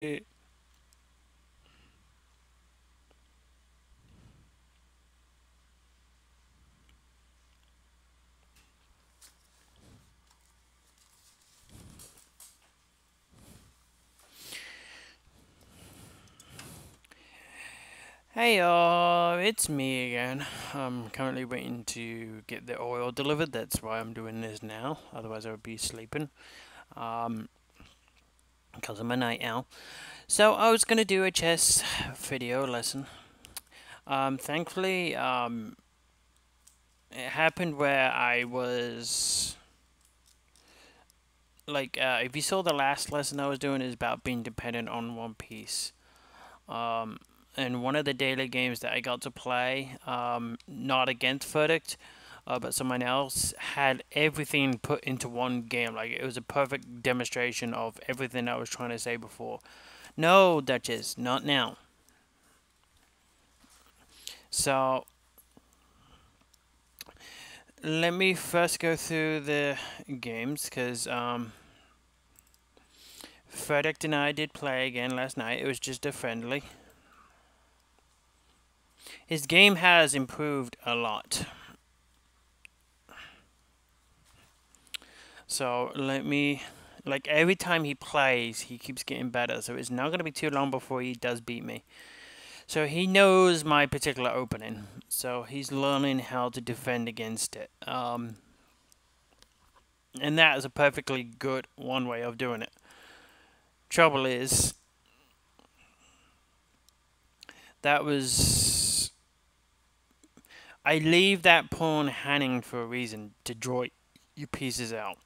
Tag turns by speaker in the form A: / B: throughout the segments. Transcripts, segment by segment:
A: Hey, it's me again. I'm currently waiting to get the oil delivered. That's why I'm doing this now. Otherwise, I would be sleeping. Um, because I'm a night owl. So I was gonna do a chess video lesson. Thankfully, it happened where I was if you saw the last lesson I was doing is about being dependent on one piece. Um, and one of the daily games that I got to play, not against Verdict, but someone else had everything put into one game. Like it was a perfect demonstration of everything I was trying to say before. No, Duchess, not now. So let me first go through the games because Verdict and I did play again last night. It was just a friendly. His game has improved a lot. So let me, like every time he plays, he keeps getting better. So it's not going to be too long before he does beat me. So he knows my particular opening. So he's learning how to defend against it. And that is a perfectly good one way of doing it. Trouble is, that was, I leave that pawn hanging for a reason to draw you pieces out.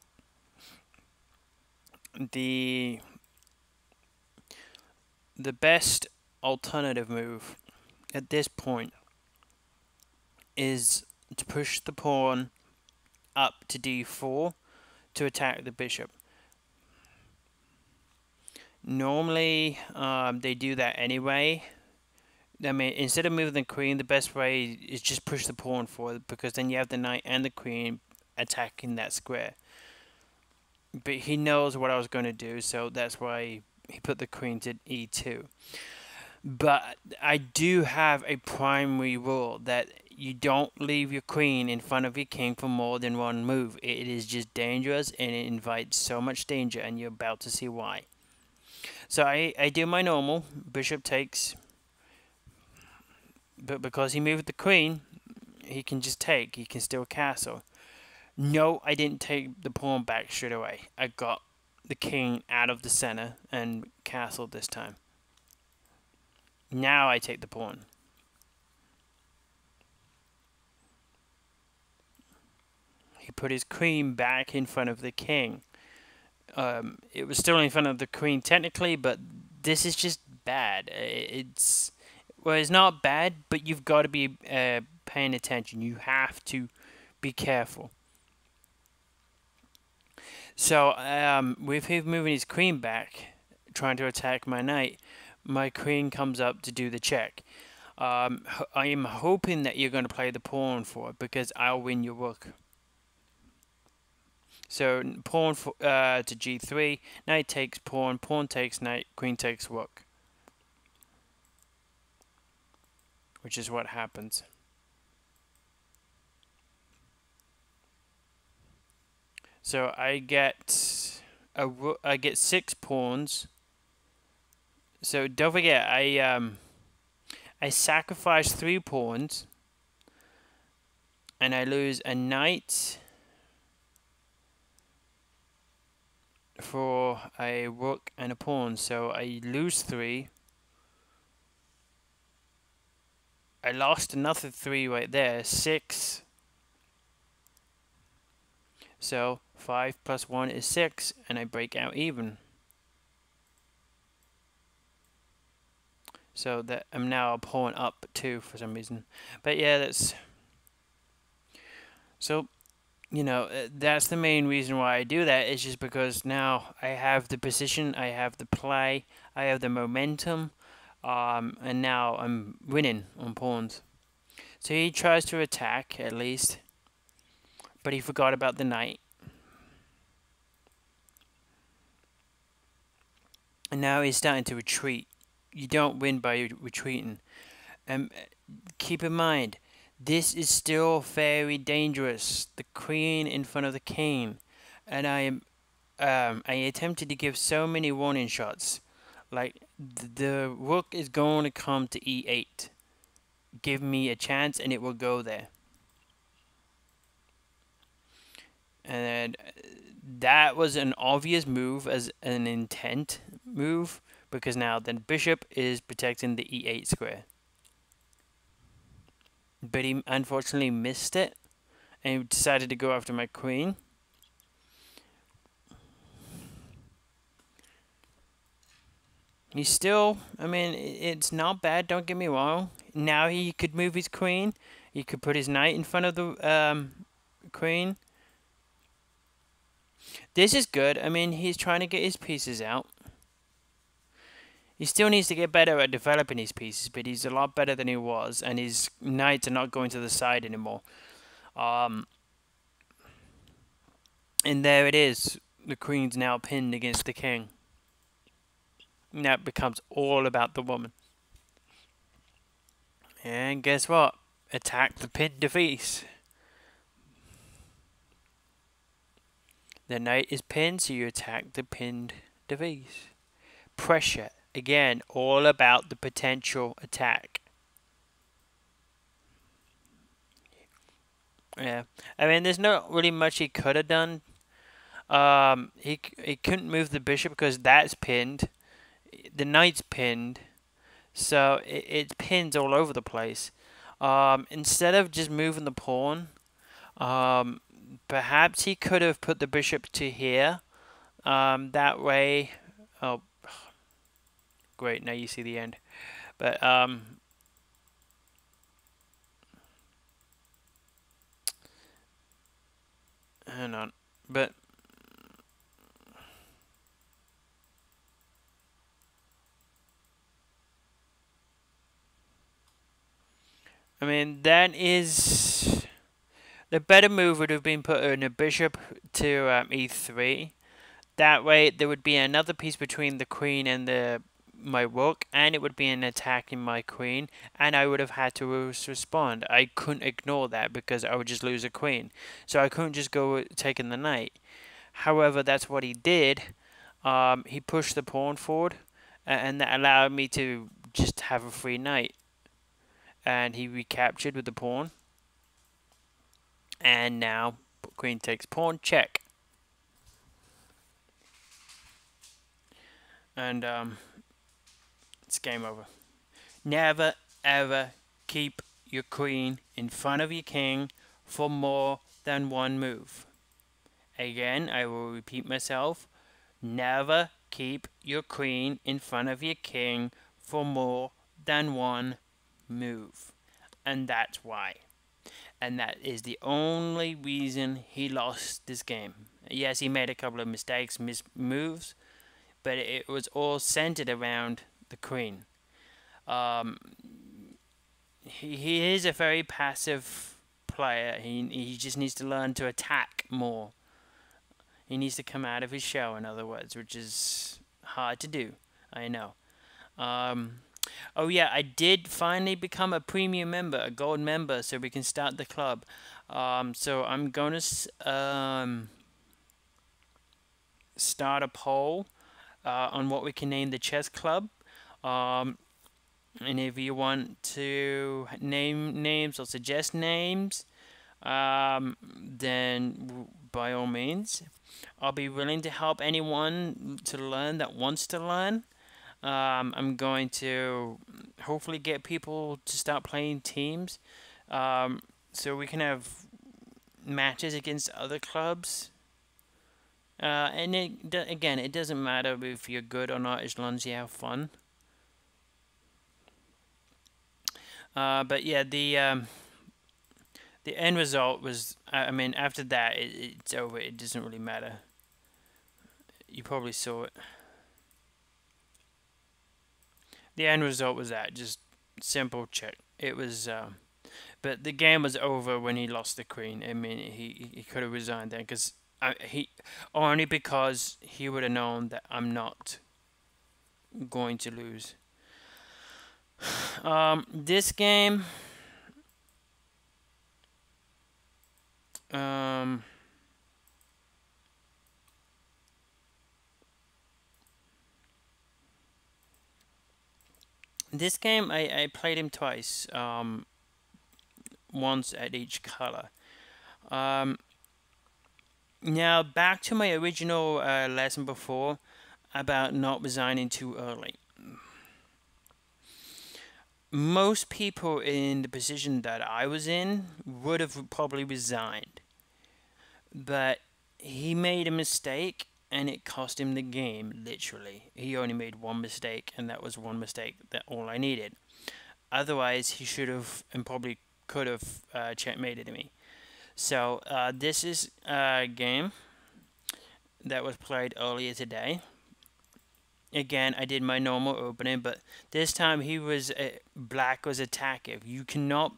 A: The the best alternative move at this point is to push the pawn up to d4 to attack the bishop. Normally, they do that anyway. I mean, instead of moving the queen, the best way is just push the pawn forward because then you have the knight and the queen attacking that square. But he knows what I was going to do, so that's why he put the queen to e2. But I do have a primary rule that you don't leave your queen in front of your king for more than one move. It is just dangerous and it invites so much danger, and you're about to see why. So I do my normal. Bishop takes, but because he moved the queen, he can just take. He can still castle. No, I didn't take the pawn back straight away. I got the king out of the center and castled this time. Now I take the pawn. He put his queen back in front of the king. It was still in front of the queen technically, but this is just bad. It's not bad, but you've got to be paying attention. You have to be careful. So with him moving his queen back, trying to attack my knight, my queen comes up to do the check. I am hoping that you're going to play the pawn for it because I'll win your rook. So pawn to g3, knight takes pawn, pawn takes knight, queen takes rook, which is what happens. So I get 6 pawns. So don't forget, I sacrifice 3 pawns, and I lose a knight for a rook and a pawn. So I lose 3. I lost another 3 right there, 6. So 5 plus 1 is 6, and I break out even. So that I'm now a pawn up 2 for some reason. But yeah, that's... So, that's the main reason why I do that. Is just because now I have the position, I have the play, I have the momentum, and now I'm winning on pawns. So he tries to attack at least, but he forgot about the knight. and now he's starting to retreat. You don't win by retreating. Um, Keep in mind, this is still very dangerous. The queen in front of the king, and I attempted to give so many warning shots. Like the rook is going to come to e8. Give me a chance, and it will go there. And that was an obvious move as an intent move because now the bishop is protecting the e8 square. But he unfortunately missed it and he decided to go after my queen. He's still, I mean, it's not bad, don't get me wrong. Now he could move his queen. He could put his knight in front of the queen. This is good. I mean, he's trying to get his pieces out. He still needs to get better at developing his pieces, but he's a lot better than he was, and his knights are not going to the side anymore. And there it is. The queen's now pinned against the king. Now it becomes all about the woman. And guess what? Attack the pinned defeat. The knight is pinned, so you attack the pinned defeat. Pressure. Again, all about the potential attack. Yeah. I mean, there's not really much he could have done. He couldn't move the bishop because that's pinned. The knight's pinned. So it pins all over the place. Instead of just moving the pawn, perhaps he could have put the bishop to here. That way, oh, great! Now you see the end. But hang on. But I mean, that is the better move would have been putting a bishop to e3. That way, there would be another piece between the queen and my rook, and it would be an attack in my queen, and I would have had to respond. I couldn't ignore that because I would just lose a queen, so I couldn't just go taking the knight. However, that's what he did. He pushed the pawn forward, and that allowed me to just have a free knight. And he recaptured with the pawn. And now queen takes pawn, check. And it's game over. Never ever keep your queen in front of your king for more than one move. Again, I will repeat myself. Never keep your queen in front of your king for more than one move. And that's why. And that is the only reason he lost this game. Yes, he made a couple of mistakes, moves, but it was all centered around the queen. He is a very passive player. He just needs to learn to attack more. He needs to come out of his shell, in other words, which is hard to do. I know. Oh yeah, I did finally become a premium member, a gold member, so we can start the club. So I'm gonna start a poll on what we can name the chess club. And if you want to name names or suggest names, then by all means, I'll be willing to help anyone to learn that wants to learn. I'm going to hopefully get people to start playing teams, so we can have matches against other clubs. And again, it doesn't matter if you're good or not as long as you have fun. But yeah, the end result was, I mean, after that, it's over. It doesn't really matter. You probably saw it. The end result was that, just simple check. It was, but the game was over when he lost the queen. I mean, he could have resigned then, because only because he would have known that I'm not going to lose. This game, um, I played him twice. Once at each color. Um, Now back to my original lesson before about not resigning too early. Most people in the position that I was in would have probably resigned, but he made a mistake and it cost him the game, literally. He only made one mistake, and that was one mistake that all I needed. Otherwise, he should have and probably could have checkmated me. So, this is a game that was played earlier today. Again, I did my normal opening, but this time he was black was attacking. You cannot.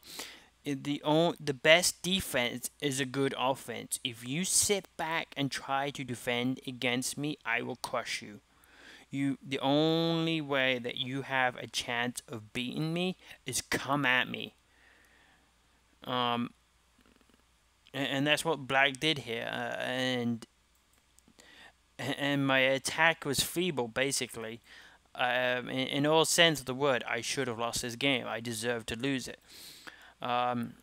A: The best defense is a good offense. If you sit back and try to defend against me, I will crush you. The only way that you have a chance of beating me is come at me. Um, and that's what black did here. And my attack was feeble, basically. In all sense of the word, I should have lost this game. I deserved to lose it. And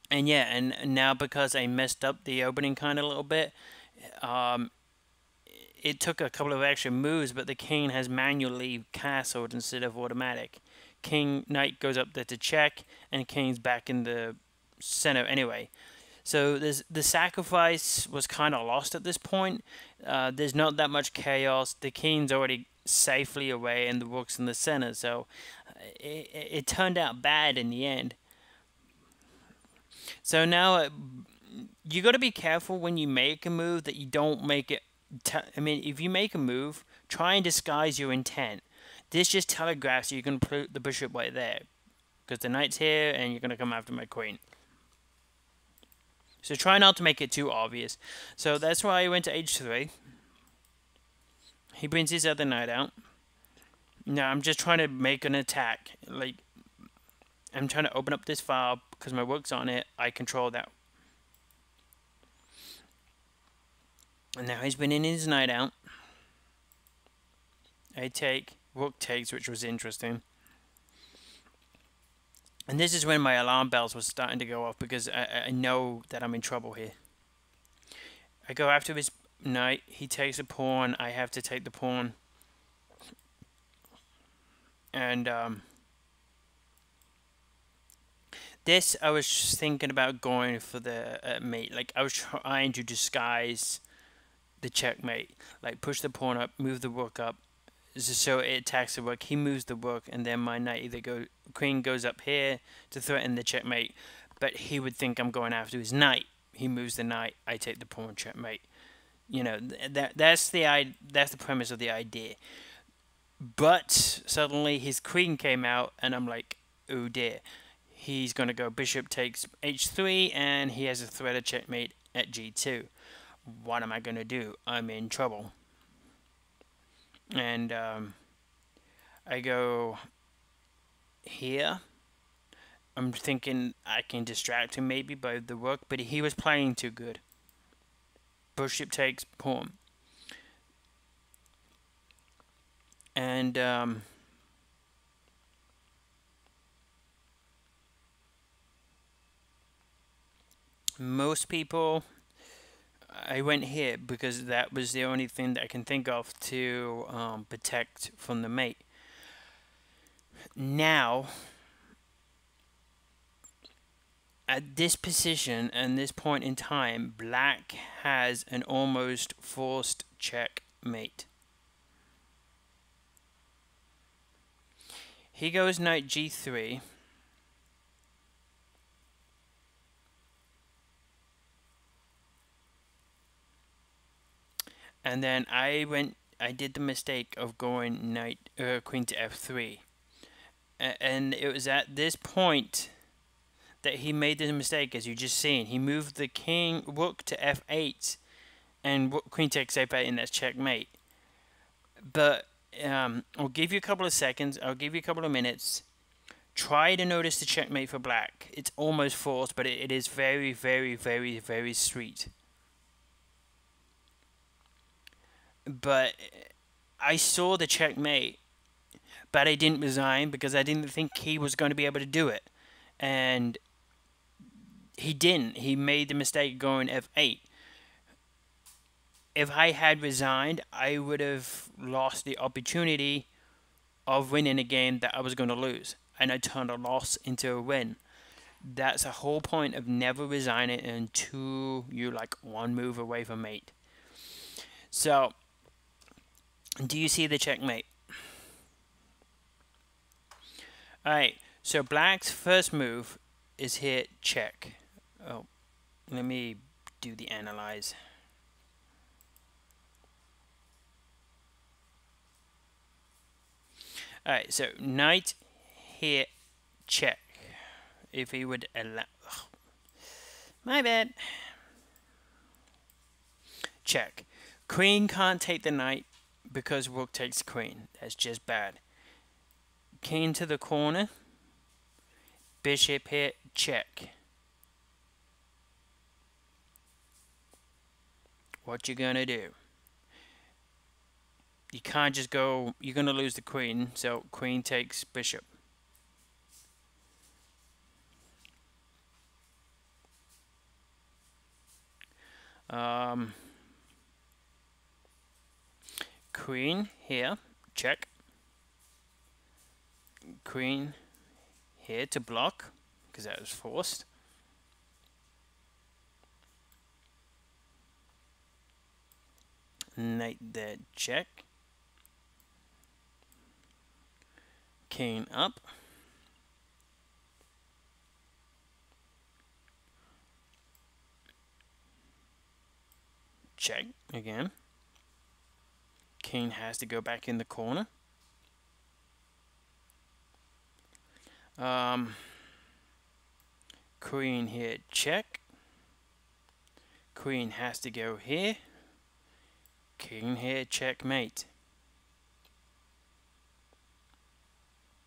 A: yeah, and now because I messed up the opening kind of a little bit, um, it took a couple of extra moves, but the king has manually castled instead of automatic. King knight goes up there to check, and king's back in the center anyway. So the sacrifice was kind of lost at this point. There's not that much chaos. The king's already safely away, and the rook's in the center. So it turned out bad in the end. So now you got to be careful when you make a move that you don't make it. I mean, if you make a move, try and disguise your intent. This just telegraphs you can put the bishop right there, because the knight's here, and you're gonna come after my queen. So try not to make it too obvious. So that's why I went to h3. He brings his other knight out. Now I'm just trying to make an attack. Like, I'm trying to open up this file because my rook's on it. I control that. And now he's bringing his knight out. I take. Rook takes, which was interesting. And this is when my alarm bells were starting to go off, because I know that I'm in trouble here. I go after his knight. He takes a pawn. I have to take the pawn. And this, I was just thinking about going for the mate. Like, I was trying to disguise the checkmate. Like, push the pawn up, move the rook up, so it attacks the rook. He moves the rook, and then my knight queen goes up here to threaten the checkmate. But he would think I'm going after his knight. He moves the knight. I take the pawn, checkmate. You know, that's the premise of the idea. But suddenly his queen came out, and I'm like, oh dear. He's going to go bishop takes h3, and he has a threat of checkmate at g2. What am I going to do? I'm in trouble. And I go here. I'm thinking I can distract him maybe by the rook, but he was playing too good. Bishop takes pawn. And most people, I went here because that was the only thing that I can think of to protect from the mate. Now, at this position and this point in time, black has an almost forced checkmate. He goes knight g3. And then I did the mistake of going queen to f3. And it was at this point that he made the mistake, as you just seen. He moved the rook to f8, and queen takes f8, and that's checkmate. But I'll give you a couple of seconds. I'll give you a couple of minutes. Try to notice the checkmate for black. It's almost forced, but it is very, very, very, very sweet. But I saw the checkmate, but I didn't resign because I didn't think he was going to be able to do it. And he didn't. He made the mistake going f8. If I had resigned, I would have lost the opportunity of winning a game that I was going to lose. And I turned a loss into a win. That's the whole point of never resigning until you're like one move away from mate. So, do you see the checkmate? Alright, so black's first move is hit check. Oh, let me do the analyze. Alright, so knight hit check. If he would allow... Ugh, my bad. Check. Queen can't take the knight because rook takes queen. That's just bad. King to the corner. Bishop hit check. What you gonna do? You can't just go... You're gonna lose the queen, so queen takes bishop. Queen here, check. Queen here to block, because that was forced. Knight there, check. King up. Check again. King has to go back in the corner. Queen here, check. Queen has to go here. King here, checkmate.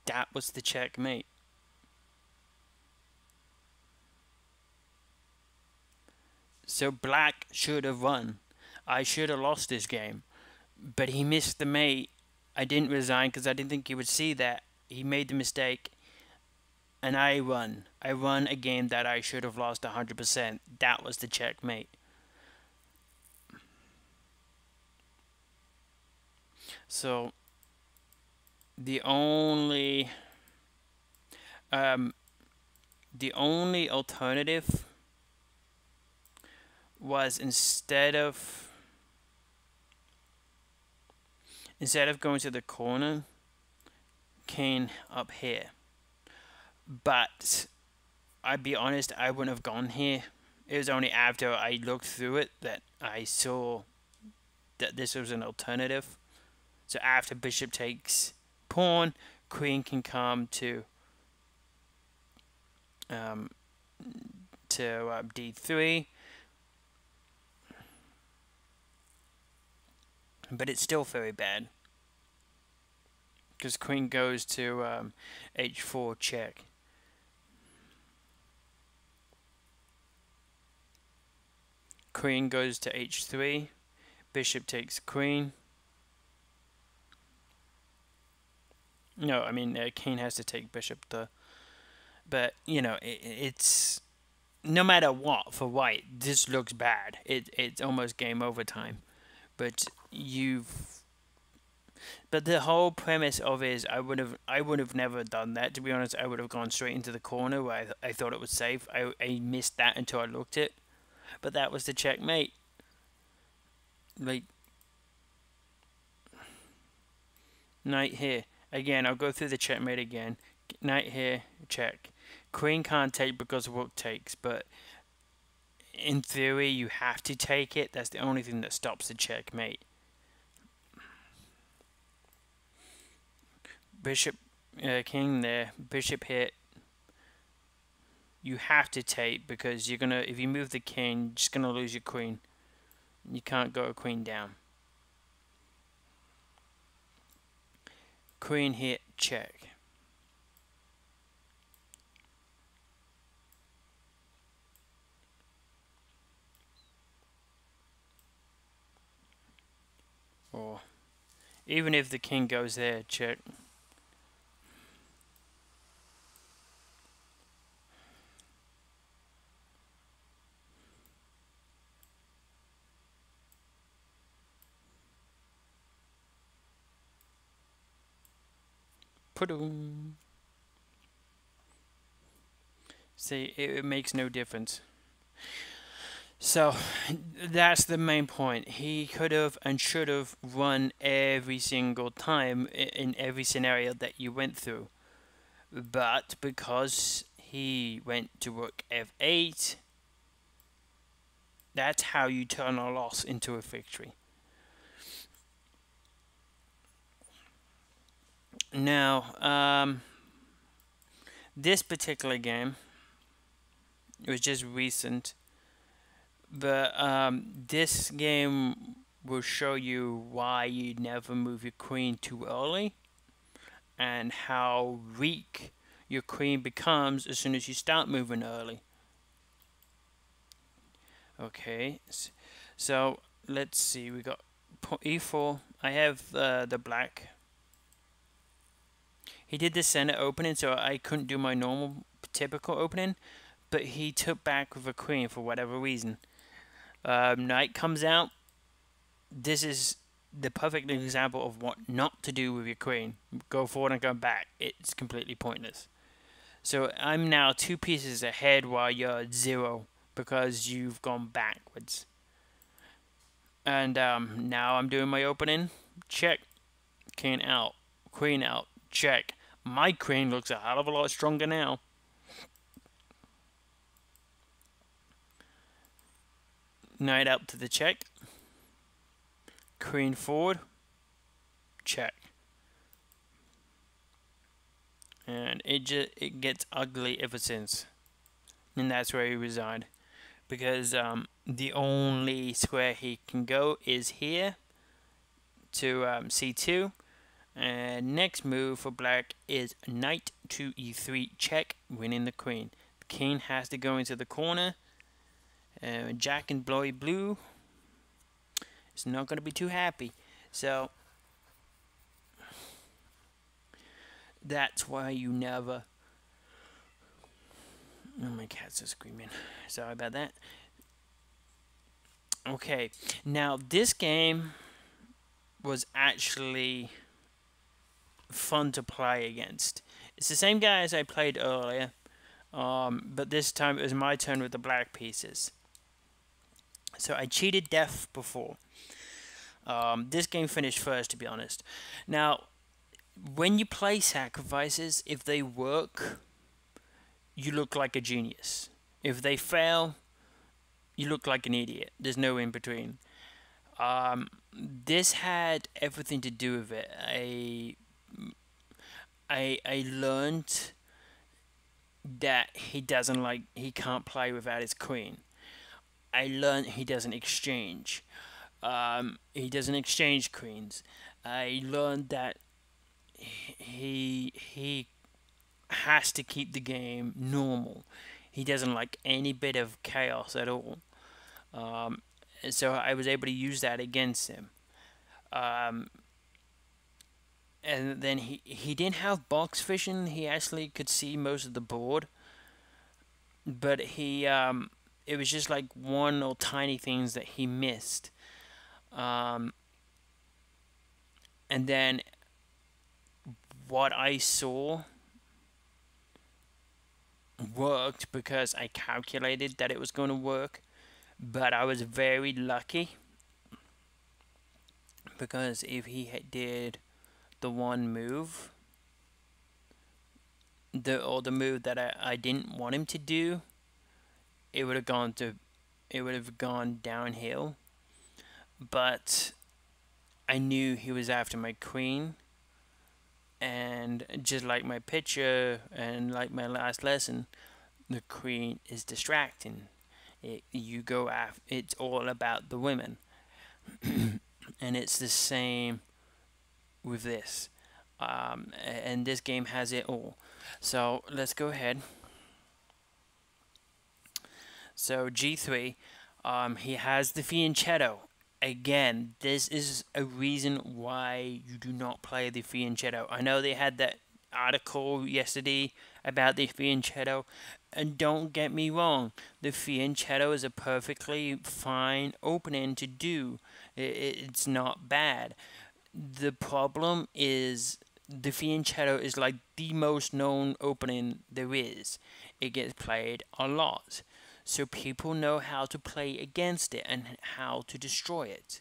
A: That was the checkmate. So black should have won. I should have lost this game. But he missed the mate. I didn't resign because I didn't think he would see that. He made the mistake. And I won. I won a game that I should have lost 100%. That was the checkmate. So the only alternative was instead of going to the corner, king up here. But I'd be honest, I wouldn't have gone here. It was only after I looked through it that I saw that this was an alternative. So after bishop takes pawn, queen can come to d3. But it's still very bad. Because queen goes to h4 check. Queen goes to h3. Bishop takes queen. No, I mean, king has to take bishop. But, you know, it's... No matter what, for white, this looks bad. It's almost game over time. But the whole premise of it is I would have never done that. To be honest, I would have gone straight into the corner where I thought it was safe. I missed that until I looked it. But that was the checkmate. Like, knight here. Again, I'll go through the checkmate again. Knight here, check. Queen can't take because rook takes, but in theory you have to take it. That's the only thing that stops the checkmate. Bishop, king there, bishop hit. You have to take because you're gonna, if you move the king, you're just gonna lose your queen. You can't go a queen down. Queen here, check. Or even if the king goes there, check. Put-um. See, it makes no difference. So that's the main point. He could have and should have run every single time in every scenario that you went through. But because he went to rook f8, that's how you turn a loss into a victory. Now, this particular game, it was just recent, but this game will show you why you never move your queen too early and how weak your queen becomes as soon as you start moving early. Okay, so let's see, we got e4. I have the black. He did the center opening, so I couldn't do my normal typical opening, but he took back with a queen for whatever reason. Knight comes out. This is the perfect example of what not to do with your queen. Go forward and go back. It's completely pointless. So I'm now 2 pieces ahead while you're 0 because you've gone backwards. And now I'm doing my opening. Check. King out. Queen out. Check. My queen looks a hell of a lot stronger now. Knight out to the check. Queen forward. Check. And it gets ugly ever since. And that's where he resigned. Because the only square he can go is here to c2. And next move for black is knight to e3 check, winning the queen. The king has to go into the corner. Jack and blowy blue is not going to be too happy. So that's why you never... Oh, my cats are screaming. Sorry about that. Okay, now this game was actually fun to play against. It's the same guy as I played earlier, but this time it was my turn with the black pieces. So I cheated death before. This game finished first, to be honest. Now, when you play sacrifices, if they work, you look like a genius. If they fail, you look like an idiot. There's no in between. This had everything to do with it. I learned that he can't play without his queen. I learned he doesn't exchange. He doesn't exchange queens. I learned that he has to keep the game normal. He doesn't like any bit of chaos at all. So I was able to use that against him. And then he didn't have box vision. He actually could see most of the board, but it was just like one or tiny things that he missed. And then what I saw worked because I calculated that it was going to work, but I was very lucky because if he did the one move, the move that I didn't want him to do, it would have gone downhill. But I knew he was after my queen, and just like my picture and like my last lesson, the queen is distracting. It's all about the women. And it's the same with this. and this game has it all. So let's go ahead. So G3, he has the fianchetto. Again, this is a reason why you do not play the fianchetto. I know they had that article yesterday about the fianchetto, and don't get me wrong, the fianchetto is a perfectly fine opening to do. It's not bad. The problem is the fianchetto is like the most known opening there is. It gets played a lot, so people know how to play against it and how to destroy it.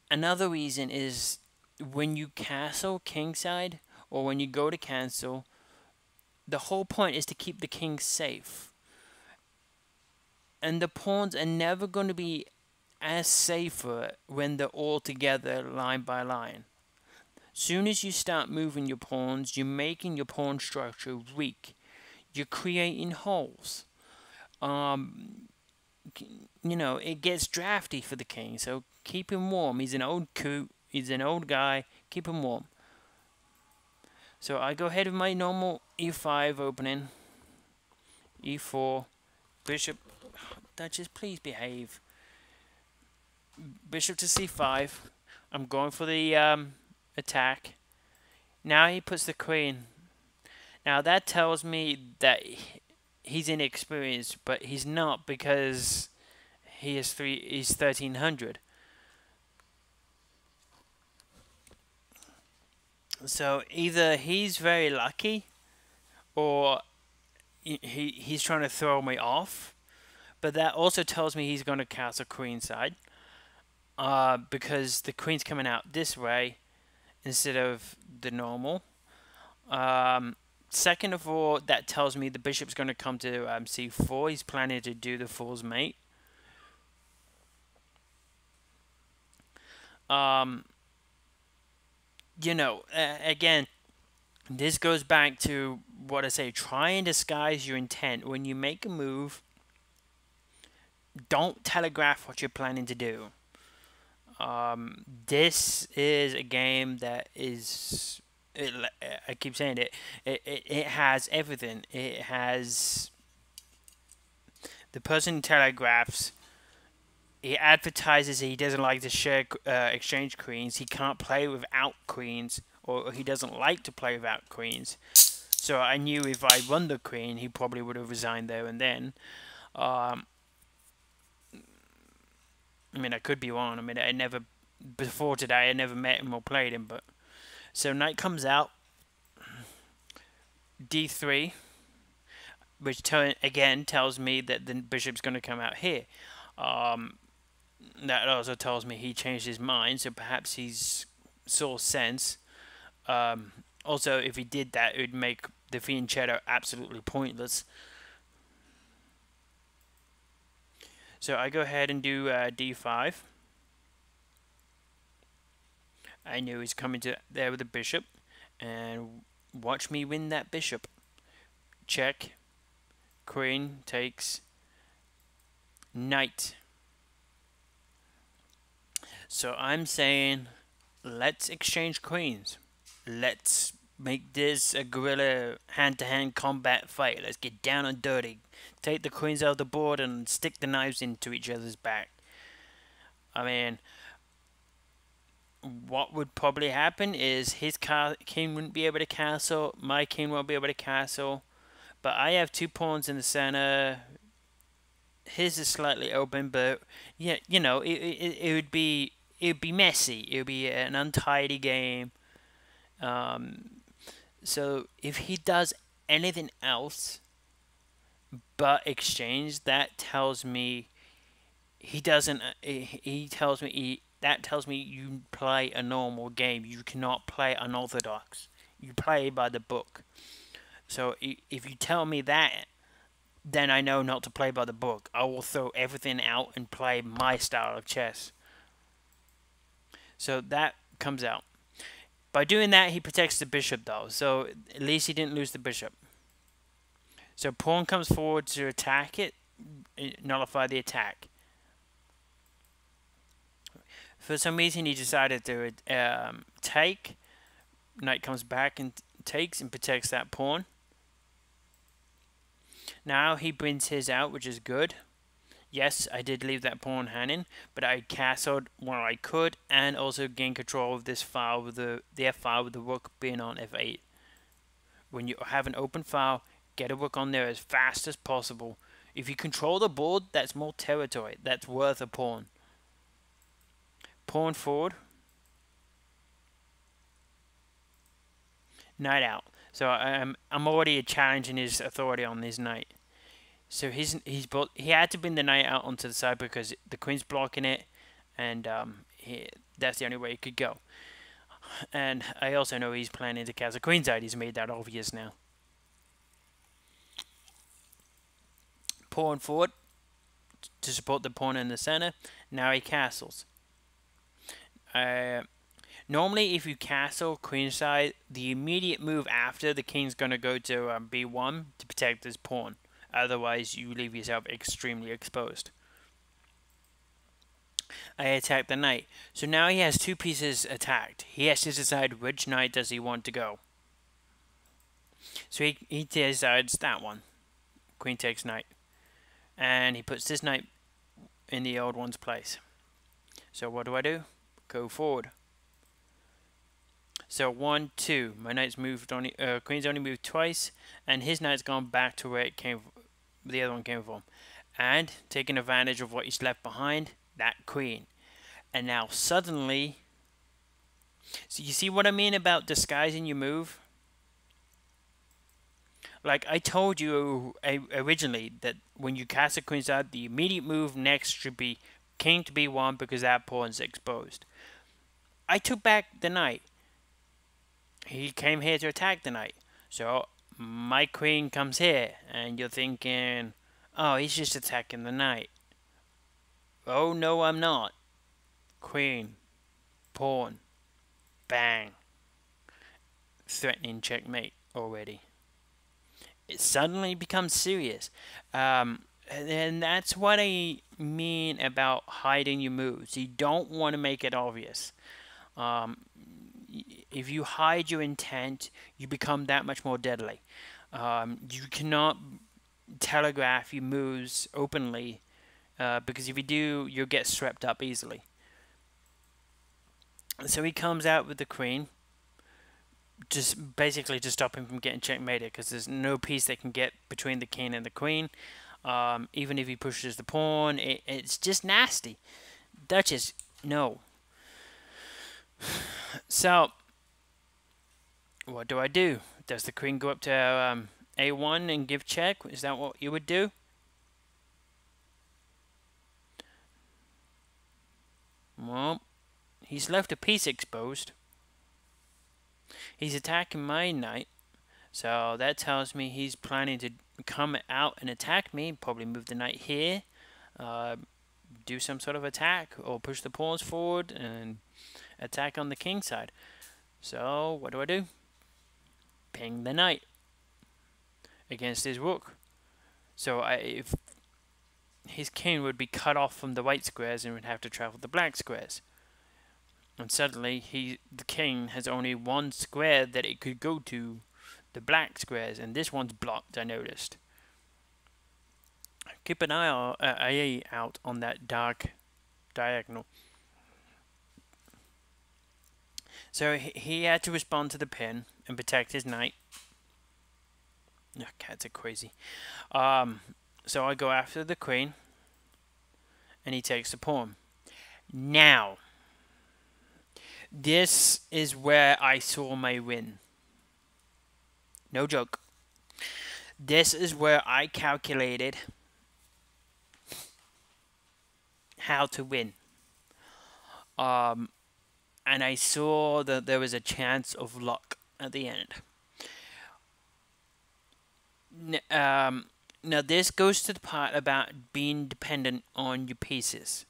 A: Another reason is when you castle kingside or when you go to cancel, the whole point is to keep the king safe. And the pawns are never going to be as safer when they're all together line by line. Soon as you start moving your pawns, you're making your pawn structure weak. You're creating holes. Um, it gets drafty for the king, so keep him warm. He's an old coot. He's an old guy. Keep him warm. So I go ahead with my normal e5 opening. e4. Bishop. Duchess, please behave. Bishop to c5. I'm going for the attack. Now he puts the queen. Now that tells me that he's inexperienced, but he's not because he's 1300. So either he's very lucky, or he's trying to throw me off. But that also tells me he's going to castle queenside, because the queen's coming out this way instead of the normal. Second of all, that tells me the bishop's going to come to c4. He's planning to do the fool's mate. Again, this goes back to what I say. Try and disguise your intent. When you make a move, don't telegraph what you're planning to do. This is a game that is... I keep saying it. It has everything. It has... The person who telegraphs, he advertises he doesn't like to share exchange queens. He can't play without queens, or he doesn't like to play without queens. So I knew if I won the queen, he probably would have resigned there and then. I mean, I could be wrong. I mean, before today, I never met him or played him. But so knight comes out, d3, which again tells me that the bishop's going to come out here. That also tells me he changed his mind, so perhaps he's saw sense. Also, if he did that, it would make the fianchetto absolutely pointless. So I go ahead and do d5. I knew he's coming to there with the bishop, and watch me win that bishop. Check. Queen takes. Knight. So I'm saying, let's exchange queens. Let's make this a guerrilla hand-to-hand combat fight. Let's get down and dirty. Take the queens out of the board and stick the knives into each other's back. I mean, what would probably happen is his king wouldn't be able to castle. My king won't be able to castle. But I have two pawns in the center. His is slightly open, but yeah, it would be messy. It would be an untidy game. So if he does anything else but exchange, that tells me he doesn't. That tells me you play a normal game. You cannot play unorthodox. You play by the book. So if you tell me that, then I know not to play by the book. I will throw everything out and play my style of chess. So that comes out. By doing that, he protects the bishop, though. So at least he didn't lose the bishop. So pawn comes forward to attack it, nullify the attack. For some reason, he decided to take, knight comes back and takes and protects that pawn. Now he brings his out, which is good. Yes, I did leave that pawn hanging, but I castled where I could and also gained control of this file with the f-file with the rook being on f8. When you have an open file, get a rook on there as fast as possible. If you control the board, that's more territory. That's worth a pawn. Pawn forward. Knight out. So I'm already challenging his authority on this knight. So he had to bring the knight out onto the side because the queen's blocking it, and that's the only way he could go. And I also know he's planning to castle queenside. He's made that obvious now. Pawn forward to support the pawn in the center. Now he castles. Normally, if you castle queenside, the immediate move after the king's going to go to b1 to protect his pawn. Otherwise, you leave yourself extremely exposed. I attack the knight. So now he has two pieces attacked. He has to decide which knight does he want to go. So he decides that one. Queen takes knight. And he puts this knight in the old one's place. So what do? Go forward. So 1, 2. My knight's moved only. Queen's only moved twice, and his knight's gone back to where it came. The other one came from, and taking advantage of what he's left behind. That queen, and now suddenly. So you see what I mean about disguising your move? Like I told you originally that when you cast a queenside, the immediate move next should be king to b1 because that pawn's exposed. I took back the knight. He came here to attack the knight. So my queen comes here, and you're thinking, oh, he's just attacking the knight. Oh, no, I'm not. Queen, pawn, bang. Threatening checkmate already. It suddenly becomes serious. And that's what I mean about hiding your moves. You don't want to make it obvious. If you hide your intent, you become that much more deadly. You cannot telegraph your moves openly because if you do, you'll get swept up easily. So he comes out with the queen, just basically to stop him from getting checkmated because there's no piece they can get between the king and the queen. Even if he pushes the pawn, it's just nasty. Duchess, no. So, what do? Does the queen go up to a1 and give check? Is that what you would do? Well, he's left a piece exposed. He's attacking my knight. So that tells me he's planning to come out and attack me. Probably move the knight here. Do some sort of attack. Or push the pawns forward and attack on the king side. So, what do? Ping the knight against his rook. So if his king would be cut off from the white squares and would have to travel the black squares. And suddenly the king has only one square that it could go to, the black squares, and this one's blocked, I noticed. Keep an eye out on that dark diagonal. So he had to respond to the pin and protect his knight. Oh, cats are crazy. So I go after the queen, and he takes the pawn. Now, this is where I saw my win. No joke. This is where I calculated how to win. And I saw that there was a chance of luck at the end. Now this goes to the part about being dependent on your pieces.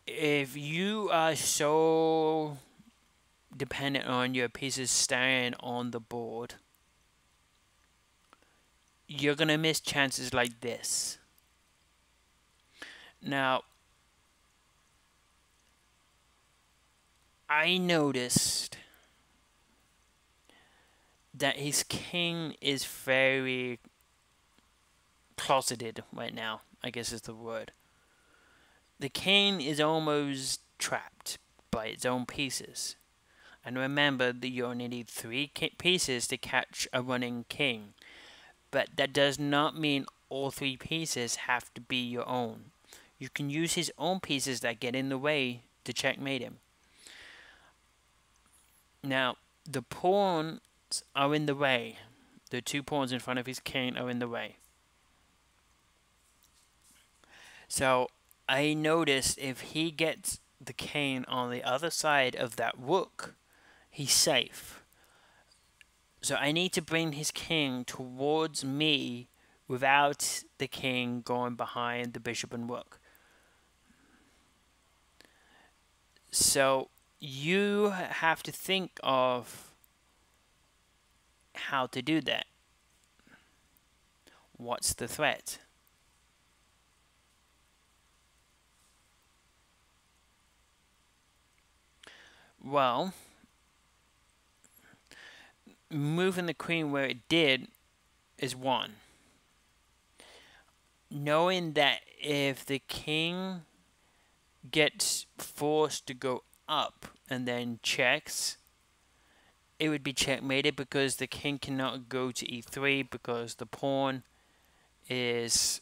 A: If you are so dependent on your pieces staying on the board, you're gonna miss chances like this. Now, I noticed that his king is very closeted right now, I guess is the word. The king is almost trapped by its own pieces. And remember that you only need three pieces to catch a running king. But that does not mean all three pieces have to be your own. You can use his own pieces that get in the way to checkmate him. Now, the pawns are in the way. The two pawns in front of his king are in the way. So, I noticed if he gets the king on the other side of that rook, he's safe. So I need to bring his king towards me without the king going behind the bishop and rook. So you have to think of how to do that. What's the threat? Well, moving the queen where it did is one. Knowing that if the king gets forced to go up and then checks, it would be checkmated because the king cannot go to e3 because the pawn is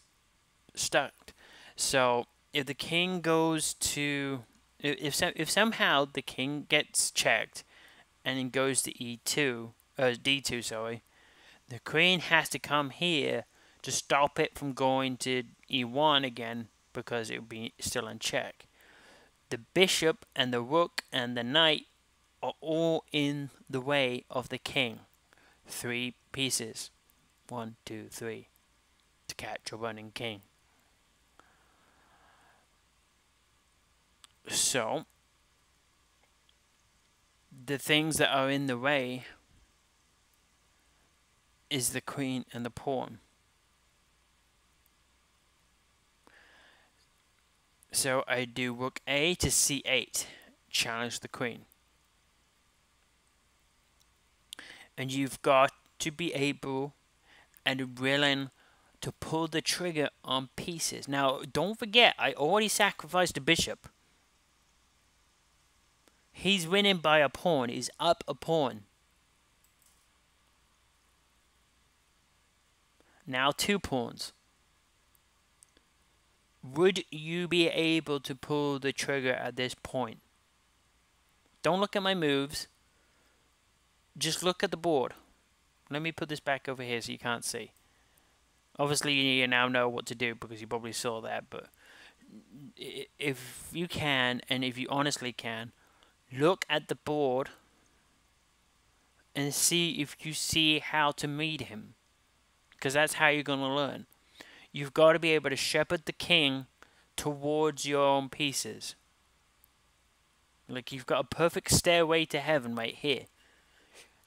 A: stuck. So if the king goes to, if somehow the king gets checked and then goes to e2, d2, sorry, the queen has to come here to stop it from going to e1 again because it would be still in check. The bishop and the rook and the knight are all in the way of the king. Three pieces. 1, 2, 3. To catch a running king. So, the things that are in the way is the queen and the pawn. So I do rook A to c8, challenge the queen. And you've got to be able and willing to pull the trigger on pieces. Now, don't forget, I already sacrificed the bishop. He's winning by a pawn. He's up a pawn. Now 2 pawns. Would you be able to pull the trigger at this point? Don't look at my moves. Just look at the board. Let me put this back over here so you can't see. Obviously, you now know what to do because you probably saw that, but if you can, and if you honestly can, look at the board and see if you see how to meet him. Because that's how you're going to learn. You've got to be able to shepherd the king towards your own pieces. Like you've got a perfect stairway to heaven right here.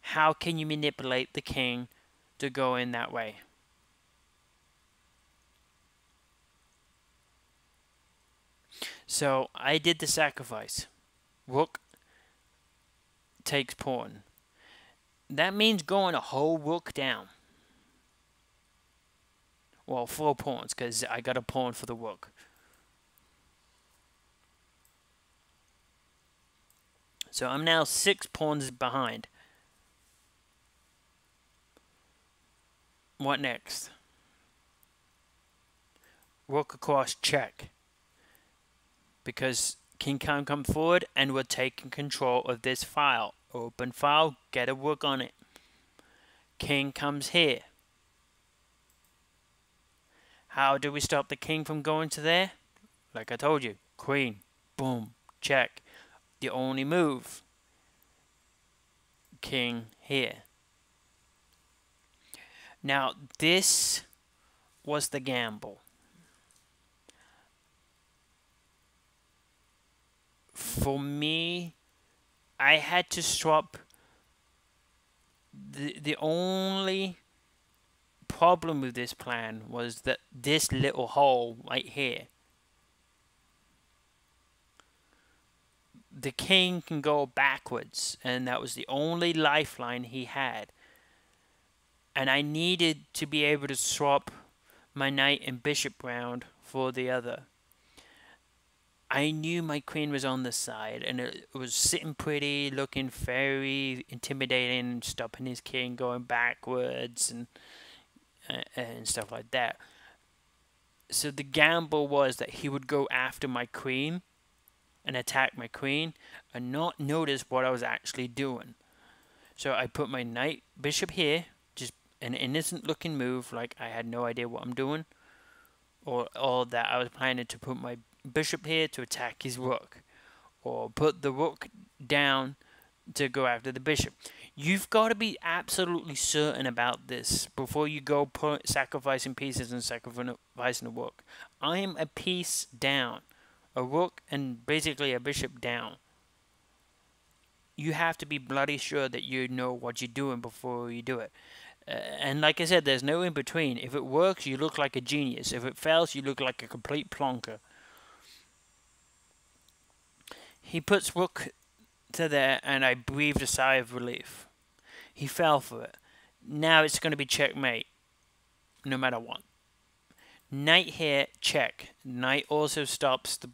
A: How can you manipulate the king to go in that way? So I did the sacrifice. Rook takes pawn. That means going a whole rook down. Well, 4 pawns, because I got a pawn for the rook. So I'm now 6 pawns behind. What next? Rook across, check. Because king can come forward and we're taking control of this file. Open file, get a rook on it. King comes here. How do we stop the king from going to there? Like I told you, queen, boom, check. The only move. King here. Now, this was the gamble. For me, I had to swap. The only problem with this plan was that this little hole right here. The king can go backwards, and that was the only lifeline he had. and I needed to be able to swap my knight and bishop round for the other. I knew my queen was on the side, and it was sitting pretty, looking very intimidating, stopping his king, going backwards, and stuff like that. So the gamble was that he would go after my queen and attack my queen and not notice what I was actually doing. So I put my knight bishop here, just an innocent looking move, like I had no idea what I'm doing, or that I was planning to put my bishop here to attack his rook, or put the rook down to go after the bishop. You've got to be absolutely certain about this before you go sacrificing pieces and sacrificing a rook. I am a piece down, a rook and basically a bishop down. You have to be bloody sure that you know what you're doing before you do it. And like I said, there's no in between. If it works, you look like a genius. If it fails, you look like a complete plonker. He puts rook to there, and I breathed a sigh of relief. He fell for it. Now it's going to be checkmate, no matter what. Knight here, check. Knight also stops the...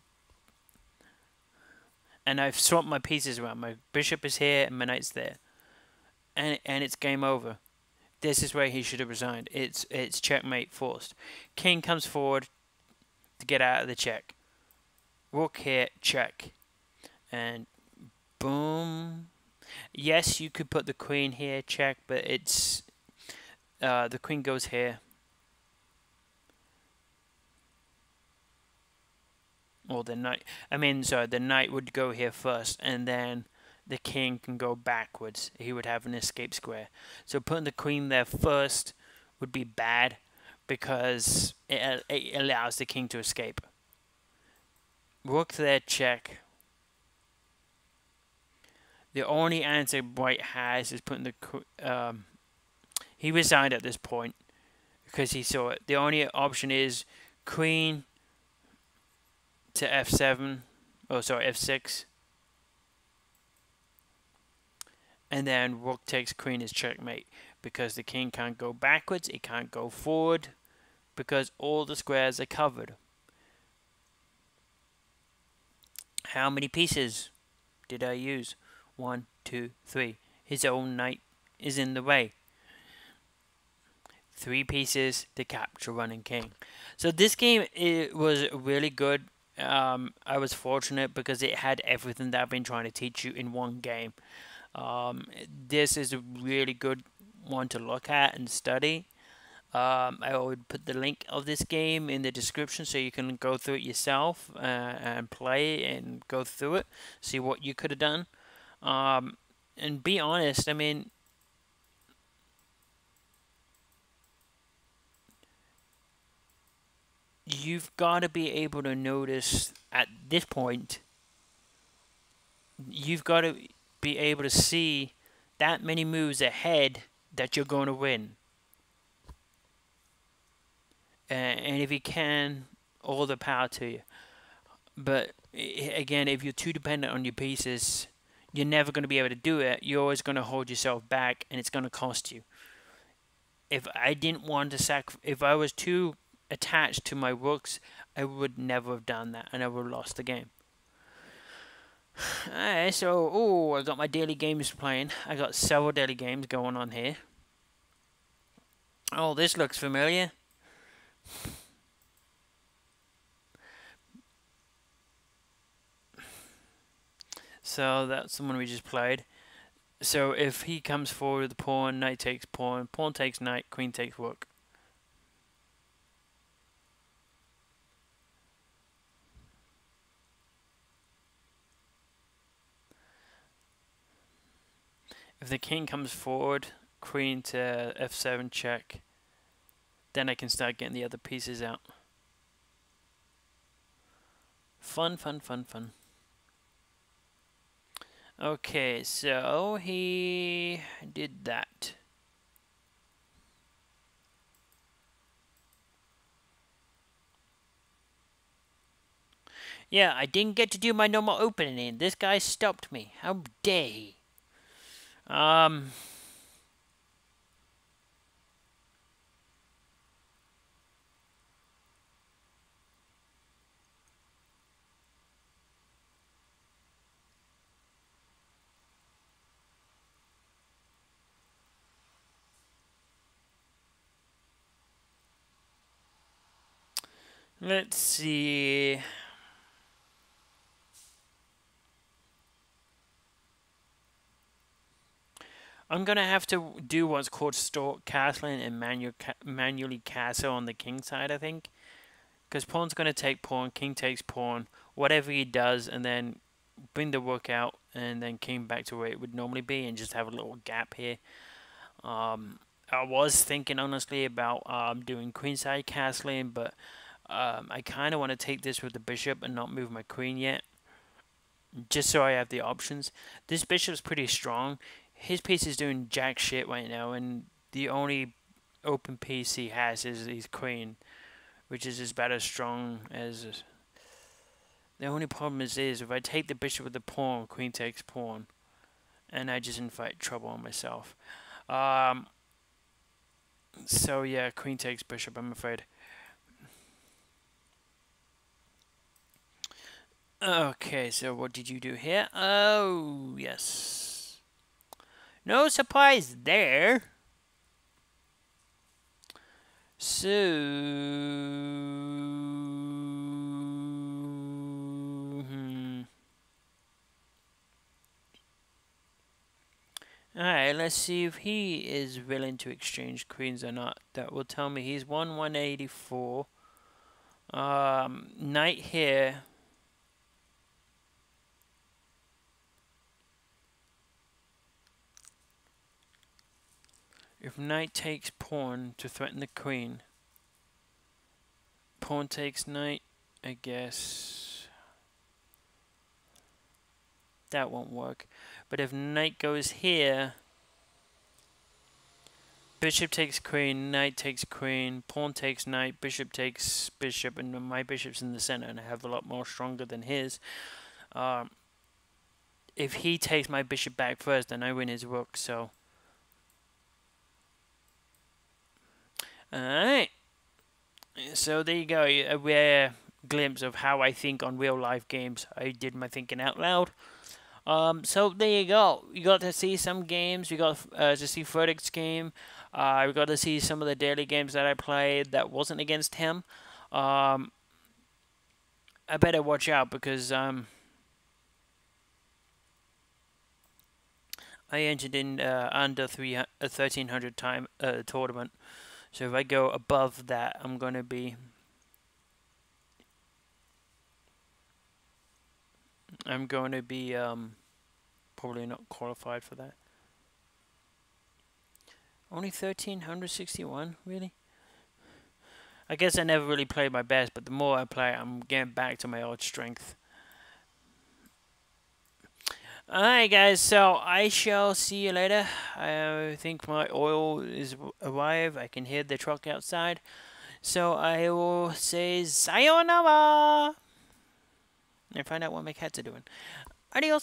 A: And I've swapped my pieces around. My bishop is here, and my knight's there. And it's game over. This is where he should have resigned. It's checkmate forced. King comes forward to get out of the check. Rook here, check. And boom. Yes, you could put the queen here, check, but it's... the queen goes here. Or the knight... the knight would go here first, and then the king can go backwards. He would have an escape square. So putting the queen there first would be bad, because it allows the king to escape. Rook there, check. The only answer White has is putting the... he resigned at this point because he saw it. The only option is queen to f7. Oh, sorry, f6. And then rook takes queen is checkmate, because the king can't go backwards, it can't go forward, because all the squares are covered. How many pieces did I use? 1, 2, 3. His own knight is in the way. 3 pieces to capture running king. So this game, it was really good. I was fortunate because it had everything that I've been trying to teach you in one game. This is a really good one to look at and study. I would put the link of this game in the description so you can go through it yourself and play and go through it, see what you could have done. And be honest, you've got to be able to notice at this point, you've got to be able to see that many moves ahead that you're going to win. And if you can, all the power to you. But again, if you're too dependent on your pieces, you're never going to be able to do it. You're always going to hold yourself back, and it's going to cost you. If I didn't want to if I was too attached to my rooks, I would never have done that, and I would have lost the game. Alright, so, I got my daily games playing. I got several daily games going on here. Oh, this looks familiar. So that's the one we just played. So if he comes forward with the pawn, knight takes pawn, pawn takes knight, queen takes rook. If the king comes forward, queen to f7 check, then I can start getting the other pieces out. Fun, fun, fun, fun. Okay, so he did that. Yeah, I didn't get to do my normal opening. This guy stopped me. How dare he? Let's see. I'm gonna have to do what's called store castling and manually castle on the king side, I think. Because pawn's gonna take pawn, king takes pawn, whatever he does, and then bring the rook out, and then king back to where it would normally be, and just have a little gap here. I was thinking honestly about doing queenside castling, but I kind of want to take this with the bishop and not move my queen yet, just so I have the options. This bishop's pretty strong. His piece is doing jack shit right now, and the only open piece he has is his queen, which is about as strong as. The only problem is if I take the bishop with the pawn, queen takes pawn, and I just invite trouble on myself. So yeah, queen takes bishop, I'm afraid. Okay, so what did you do here? Oh, yes. No surprise there. So... Alright, let's see if he is willing to exchange queens or not. That will tell me he's won 184. Knight here. If knight takes pawn to threaten the queen. Pawn takes knight, I guess. That won't work. But if knight goes here, bishop takes queen, knight takes queen, pawn takes knight, bishop takes bishop, and my bishop's in the center, and I have a lot more stronger than his. If he takes my bishop back first, then I win his rook, so... Alright. So there you go, a rare glimpse of how I think on real life games. I did my thinking out loud. So there you go. You got to see some games. You got to see Frederick's game. We got to see some of the daily games that I played that wasn't against him. I better watch out because I entered in under 1300 time tournament. So if I go above that, I'm gonna be probably not qualified for that. Only 1361, really? I guess I never really played my best, but the more I play, I'm getting back to my old strength. Alright guys, so I shall see you later. I think my oil is arrived. I can hear the truck outside. So I will say sayonara and find out what my cats are doing. Adios.